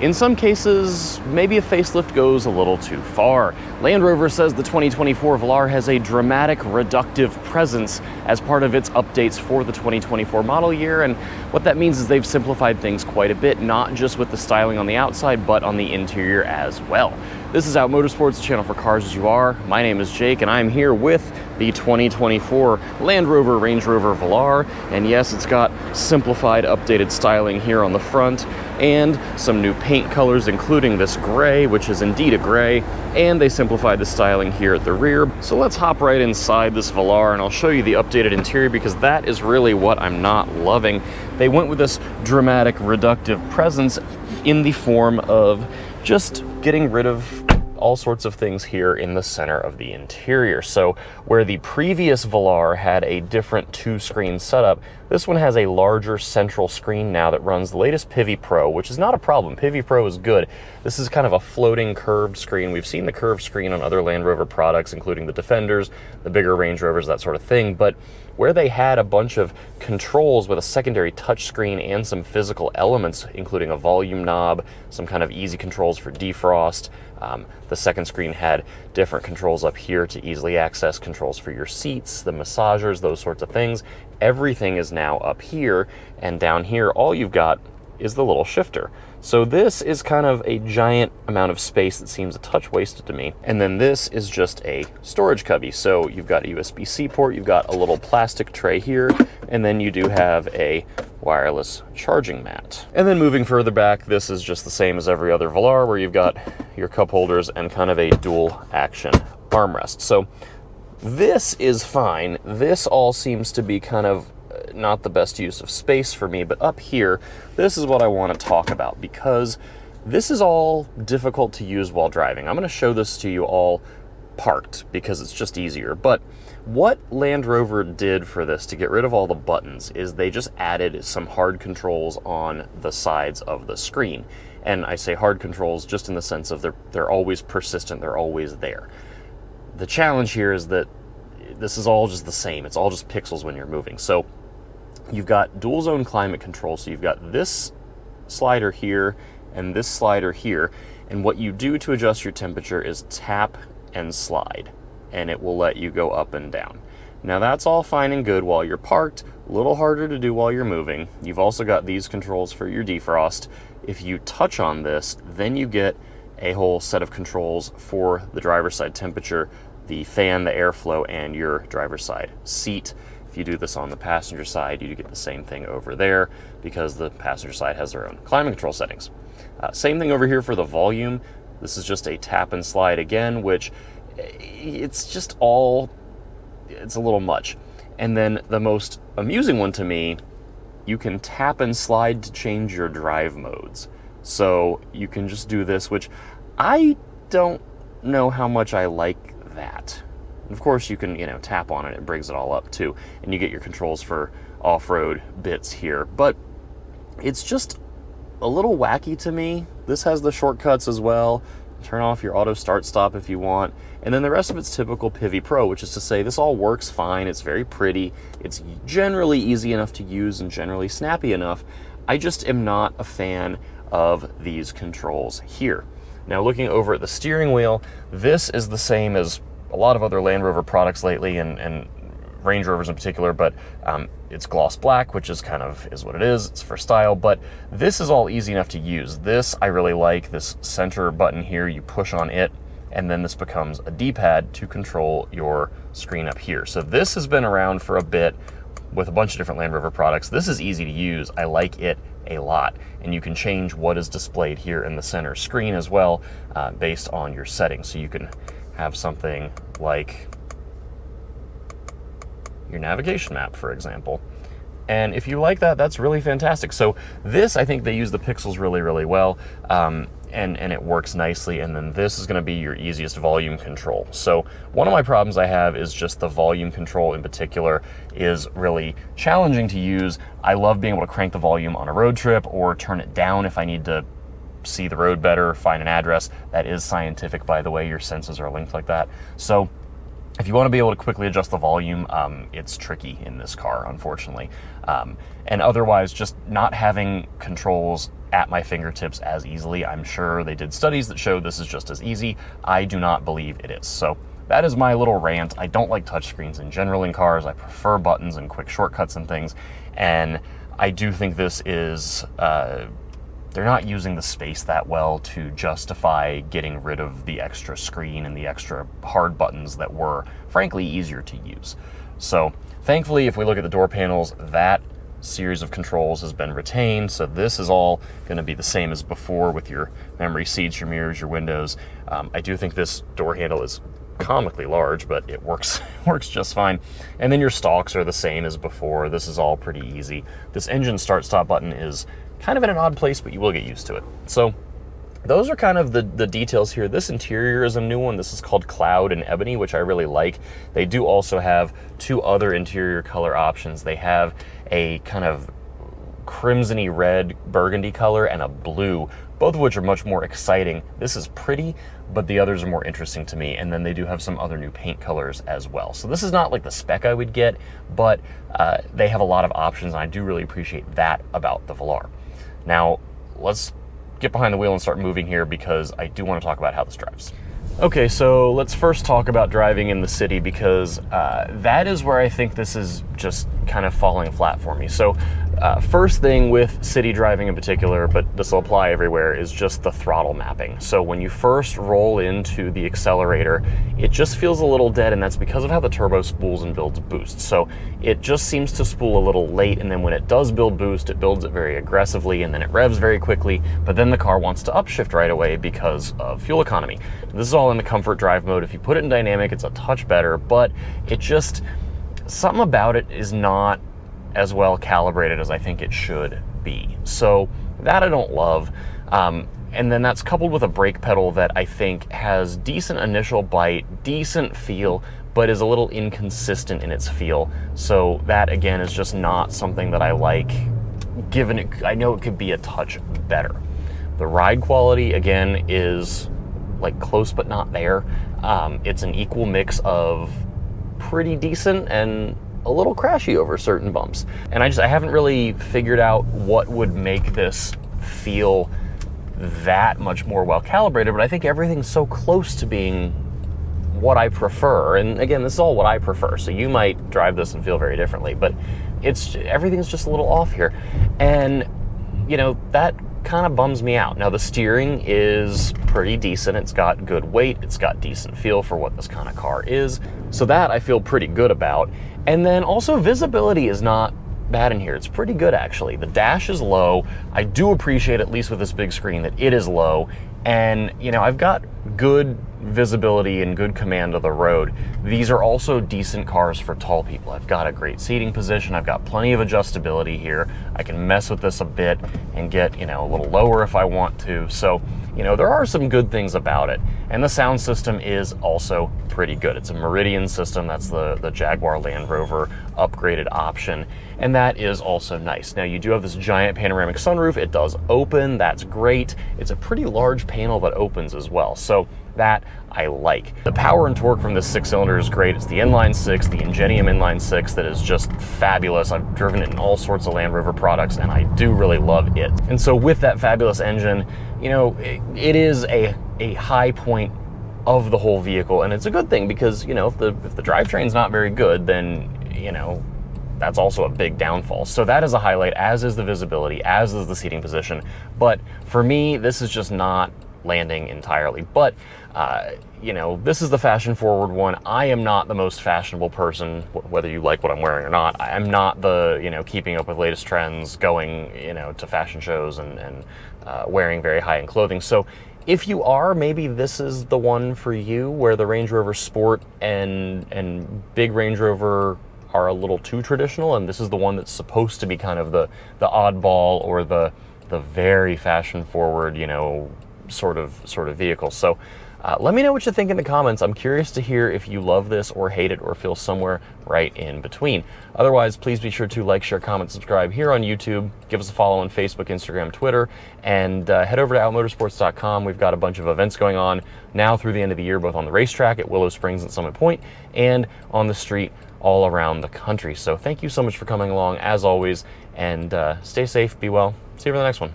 In some cases, maybe a facelift goes a little too far. Land Rover says the 2024 Velar has a dramatic reductive presence as part of its updates for the 2024 model year, and what that means is they've simplified things quite a bit, not just with the styling on the outside, but on the interior as well. This is Out Motorsports, the channel for cars as you are. My name is Jake, and I'm here with the 2024 Land Rover Range Rover Velar, and yes, it's got simplified, updated styling here on the front, and some new paint colors, including this gray, which is indeed a gray, and they simplified the styling here at the rear. So let's hop right inside this Velar, and I'll show you the updated interior, because that is really what I'm not loving. They went with this dramatic, reductive presence in the form of just getting rid of all sorts of things here in the center of the interior. So where the previous Velar had a different two-screen setup, this one has a larger central screen now that runs the latest Pivi Pro, which is not a problem. Pivi Pro is good. This is kind of a floating curved screen. We've seen the curved screen on other Land Rover products, including the Defenders, the bigger Range Rovers, that sort of thing. But where they had a bunch of controls with a secondary touch screen and some physical elements, including a volume knob, some kind of easy controls for defrost. The second screen had different controls up here to easily access controls for your seats, the massagers, those sorts of things. Everything is now up here, and down here all you've got is the little shifter. So this is kind of a giant amount of space that seems a touch wasted to me. And then this is just a storage cubby. So you've got a USB-C port, you've got a little plastic tray here, and then you do have a wireless charging mat. And then moving further back, this is just the same as every other Velar, where you've got your cup holders and kind of a dual action armrest. So this is fine. This all seems to be kind of not the best use of space for me, but up here, this is what I want to talk about, because this is all difficult to use while driving. I'm going to show this to you all parked because it's just easier. But what Land Rover did for this to get rid of all the buttons is they just added some hard controls on the sides of the screen. And I say hard controls just in the sense of they're always persistent, they're always there. The challenge here is that this is all just the same. It's all just pixels when you're moving. So you've got dual zone climate control. So you've got this slider here and this slider here. And what you do to adjust your temperature is tap and slide, and it will let you go up and down. Now that's all fine and good while you're parked, a little harder to do while you're moving. You've also got these controls for your defrost. If you touch on this, then you get a whole set of controls for the driver's side temperature, the fan, the airflow, and your driver's side seat. If you do this on the passenger side, you get the same thing over there because the passenger side has their own climate control settings. Same thing over here for the volume. This is just a tap and slide again, which it's just all, it's a little much. And then the most amusing one to me, you can tap and slide to change your drive modes. So you can just do this, which I don't know how much I like that. Of course, you can, tap on it, it brings it all up too, and you get your controls for off-road bits here. But it's just a little wacky to me. This has the shortcuts as well. Turn off your auto start stop if you want. And then the rest of it's typical Pivi Pro, which is to say this all works fine. It's very pretty. It's generally easy enough to use and generally snappy enough. I just am not a fan of these controls here. Now looking over at the steering wheel, this is the same as a lot of other Land Rover products lately, and Range Rovers in particular, but it's gloss black, which is what it is. It's for style, but this is all easy enough to use. This I really like. This center button here, you push on it, and then this becomes a D-pad to control your screen up here. So this has been around for a bit with a bunch of different Land Rover products. This is easy to use. I like it a lot, and you can change what is displayed here in the center screen as well, based on your settings. So you can have something like your navigation map, for example. And if you like that, that's really fantastic. So this, I think they use the pixels really, really well, and it works nicely. And then this is going to be your easiest volume control. So one of my problems I have is just the volume control in particular is really challenging to use. I love being able to crank the volume on a road trip or turn it down if I need to see the road better, find an address. That is scientific, by the way. Your senses are linked like that. So if you want to be able to quickly adjust the volume, it's tricky in this car, unfortunately. And otherwise, just not having controls at my fingertips as easily. I'm sure they did studies that show this is just as easy. I do not believe it is. So that is my little rant. I don't like touchscreens in general in cars. I prefer buttons and quick shortcuts and things. And I do think this is, they're not using the space that well to justify getting rid of the extra screen and the extra hard buttons that were, frankly, easier to use. So thankfully, if we look at the door panels, that series of controls has been retained. So this is all going to be the same as before with your memory seats, your mirrors, your windows. I do think this door handle is comically large, but it works just fine. And then your stalks are the same as before. This is all pretty easy. This engine start-stop button is kind of in an odd place, but you will get used to it. So those are kind of the details here. This interior is a new one. This is called Cloud and Ebony, which I really like. They do also have two other interior color options. They have a kind of crimsony red burgundy color and a blue, both of which are much more exciting. This is pretty, but the others are more interesting to me. And then they do have some other new paint colors as well. So this is not like the spec I would get, but they have a lot of options, and I do really appreciate that about the Velar. Now, let's get behind the wheel and start moving here, because I do want to talk about how this drives. Okay, so let's first talk about driving in the city, because that is where I think this is just kind of falling flat for me. So first thing with city driving in particular, but this will apply everywhere, is just the throttle mapping. So when you first roll into the accelerator, it just feels a little dead, and that's because of how the turbo spools and builds boost. So it just seems to spool a little late, and then when it does build boost, it builds it very aggressively, and then it revs very quickly, but then the car wants to upshift right away because of fuel economy. This is all in the comfort drive mode. If you put it in dynamic, it's a touch better, but it just, something about it is not as well calibrated as I think it should be. So that I don't love. And then that's coupled with a brake pedal that I think has decent initial bite, decent feel, but is a little inconsistent in its feel. So that again is just not something that I like, given it, I know it could be a touch better. The ride quality again is like close but not there. It's an equal mix of pretty decent and a little crashy over certain bumps. And I haven't really figured out what would make this feel that much more well calibrated, but I think everything's so close to being what I prefer. And again, this is all what I prefer, so you might drive this and feel very differently, but everything's just a little off here. And you know, that kind of bums me out. Now the steering is pretty decent. It's got good weight. It's got decent feel for what this kind of car is. So that I feel pretty good about. And then also visibility is not bad in here. It's pretty good actually. The dash is low. I do appreciate, at least with this big screen, that it is low. And you know, I've got good visibility and good command of the road. These are also decent cars for tall people. I've got a great seating position. I've got plenty of adjustability here. I can mess with this a bit and get, you know, a little lower if I want to. So, you know, there are some good things about it. And the sound system is also pretty good. It's a Meridian system. That's the Jaguar Land Rover upgraded option. And that is also nice. Now you do have this giant panoramic sunroof. It does open. That's great. It's a pretty large panel that opens as well. So that I like. The power and torque from this 6-cylinder is great. It's the inline 6, the Ingenium inline 6, that is just fabulous. I've driven it in all sorts of Land Rover products, and I do really love it. And so with that fabulous engine, you know, it is a high point of the whole vehicle, and it's a good thing, because, you know, if the drivetrain's not very good, then, you know, that's also a big downfall. So that is a highlight, as is the visibility, as is the seating position. But for me, this is just not landing entirely. But you know, this is the fashion forward one. I am not the most fashionable person, whether you like what I'm wearing or not. I'm not the, you know, keeping up with latest trends, going, you know, to fashion shows and wearing very high-end clothing. So if you are, maybe this is the one for you, where the Range Rover Sport and big Range Rover are a little too traditional, and this is the one that's supposed to be kind of the oddball, or the very fashion forward, you know, sort of vehicle. So let me know what you think in the comments. I'm curious to hear if you love this or hate it, or feel somewhere right in between. Otherwise, please be sure to like, share, comment, subscribe here on YouTube. Give us a follow on Facebook, Instagram, Twitter, and head over to outmotorsports.com. We've got a bunch of events going on now through the end of the year, both on the racetrack at Willow Springs and Summit Point, and on the street all around the country. So thank you so much for coming along, as always, and stay safe, be well. See you for the next one.